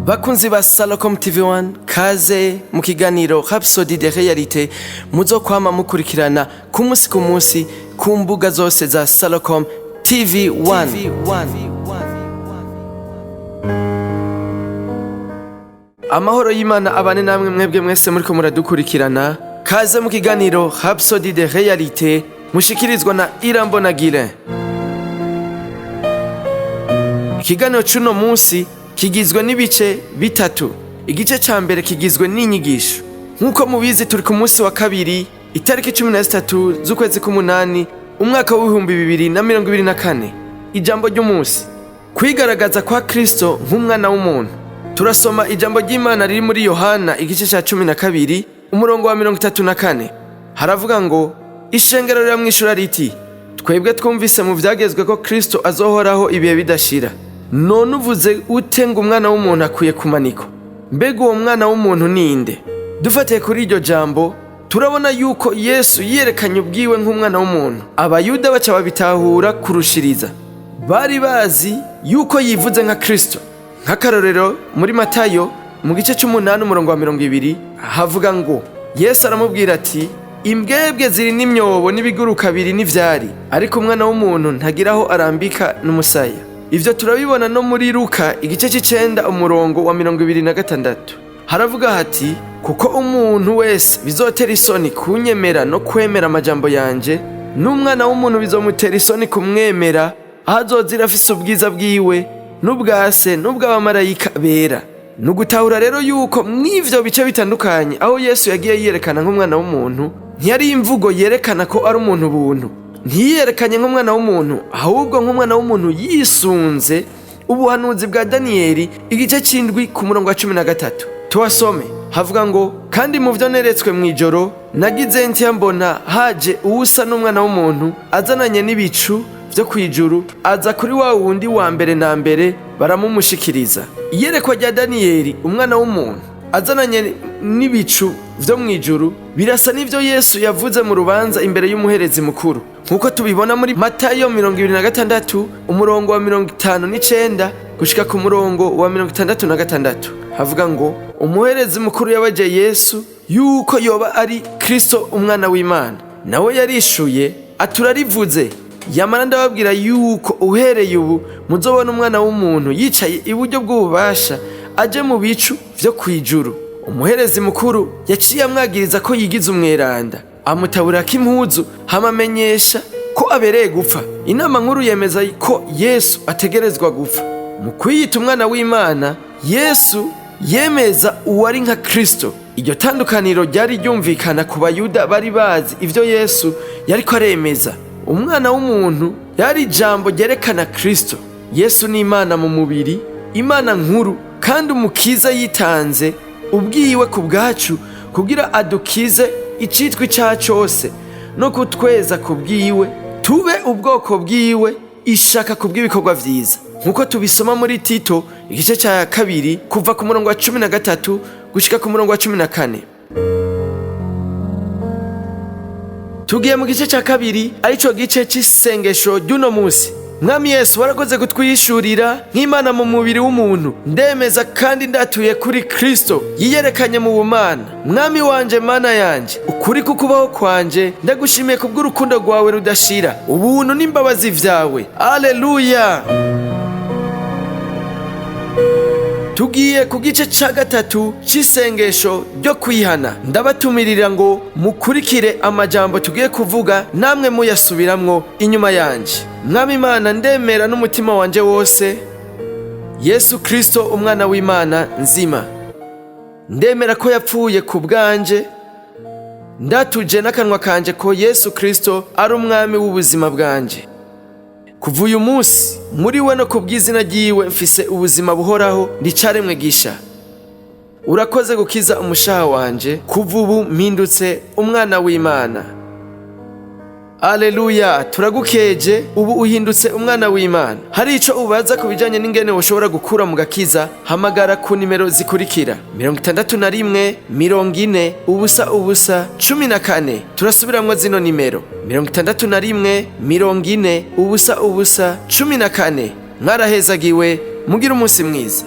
Bakunzi ba Salocom TV1 kaze mu kiganiro Rhapsodie de Realités muzokwama mukurikirana ku munsi ku mbuga zose za Salocom TV1. Amahoro y'Imana abane namwe mwebwe mwese muriko muradukurikirana. Kaze mu kiganiro Rhapsodie de Realités mushikirizwa na Irambo na Guilain. Ikiganiro c'uno munsi kigizwe n'ibice bitatu. Igice ca mbere kigizwe n'inyigisho. Nkuko mubizi turi ku munsi wa kabiri itariki 13 z'ukwezi k'umunani umwaka w'2024. Ijambo ry'umunsi: kwigaragaza kwa Kristo nk'umwana w'umuntu. Turasoma ijambo ry'Imana riri muri Yohana igice ca 12 umurongo wa 34. Haravuga ngo ishengero riramwishura riti, twebwe twumvise mu vyagezwe ko Kristo azohoraho ibihe bidashira. None uvuze ute ngo umwana w'umuntu akwiye kumanikwa? Mbega uwo mwana w'umuntu ninde? Dufatiye kuri iryo jambo turabona yuko Yesu yerekanye ubwiwe nk'umwana w'umuntu. Abayuda baca babitahura kurushiriza. Bari bazi yuko yivuze nka Kristo. Nk'akarorero muri Matayo mu gice c'8 umurongo wa 20 havuga ngo Yesu aramubwira ati, imbwebwe ziri n'imyobo n'ibiguruka biri n'ivyari, ariko umwana w'umuntu ntagiraho arambika n'umusaya. Ivyo turabibona no muri Luka igice c'9 umurongo wa 26. Haravuga hati, kuko umuntu wese bizotera isoni kunyemera no kwemera amajambo yanje, n'umwana w'umuntu bizomutera isoni kumwemera ahazozira afise ubwiza bwiwe n'ubwase n'ubw'abamarayika bera. Nugutahura rero yuko mw'ivyo bice bitandukanye aho Yesu yagiye yerekana nk'umwana w'umuntu, ntiyari imvugo yerekana ko ari umuntu buntu. Ntiyerekanye nk'umwana w'umuntu, ahubwo nk'umwana w'umuntu yisunze ubuhanuzi bwa Daniyeli igice c'7 ku murongo wa 13. Tuwasome havuga ngo, kandi mu vyo neretswe mw'ijoro nagize nti mbona haje uwusa n'umwana w'umuntu azananye n'ibicu vyo kwijuru, aza kuri wa wundi wa mbere na mbere baramumushikiriza. Iyerekwa rya Daniyeli umwana w'umuntu azananye n'ibicu vyo mwijuru birasa n'ivyo Yesu yavuze mu rubanza imbere y'umuherezi mukuru, nkuko tubibona muri Matayo 26 umurongo wa 59 gushika ku murongo wa 66. Havuga ngo umuherezi mukuru yabaje Yesu yuko yoba ari Kristo umwana w'Imana. Nawe yarishuye aturarivuze, yamara ndababwira yuko uhereye ubu muzobona umwana w'umuntu yicaye iburyo bw'ububasha aje mu bicu vyo kwijuru. Umuherezi mukuru yaciye amwagiriza ko yigize umweranda, amutaburako impuzu, hamamenyesha ko abereye gupfa. Inama nkuru yemeza ko Yesu ategerezwa gupfa. Mu kwiyita umwana w'Imana, Yesu yemeza uwari nka Kristo. Iryo tandukaniro ryari ryumvikana ku Bayuda bari bazi ivyo Yesu yariko aremeza. Umwana w'umuntu yari ijambo ryerekana Kristo. Yesu ni Imana mu mubiri, Imana nkuru, kandi umukiza yitanze ubwiwe ku bwacu kugira adukize icitwa icaha cose no kutweza ku bwiwe tube ubwoko bwiwe, ishaka ku bw'ibikorwa vyiza, nkuko tubisoma muri Tito igice ca 2 kuva ku murongo wa 13 gushika ku murongo wa 14. Tugiye mu gice ca 2 arico gice c'isengesho ry'uno munsi. Mwami Yesu warakoze kutwishurira nk'Imana mu mubiri w'umuntu. Ndemeza kandi ndatuye kuri Kristo yiyerekanye mu bumana. Mwami wanje, Mana yanje, ukuri kukubaho kwanje ndagushimiye kubw'urukundo rwawe rudashira, ubuntu n'imbabazi vyawe. Alleluya. Tugiye ku gice ca 3 c'isengesho ryo kwihana. Ndabatumirira ngo mukurikire amajambo tugiye kuvuga, namwe muyasubiramwo inyuma yanje. Mwami Imana, ndemera n'umutima wanje wose Yesu Kristo umwana w'Imana nzima. Ndemera ko yapfuye ku bwanje, ndatuje n'akanwa kanje ko Yesu Kristo ari umwami w'ubuzima bwanje. Kuva uyu munsi muri we no kubw'izina ryiwe mfise ubuzima buhoraho, ndicaremwe gisha. Urakoze gukiza umushaha wanje, kuva ubu mpindutse umwana w'Imana. Alleluya. Turagukeje, ubu uhindutse umwana w'Imana. Hari ico ubaza ku bijanye n'ingene woshobora gukura mu gakiza, hamagara ku nimero zikurikira: 61 40 ubusa ubusa 14. Turasubiramwo zino nimero: 61 40 ubusa ubusa 14. Mwarahezagiwe, mugira umunsi mwiza.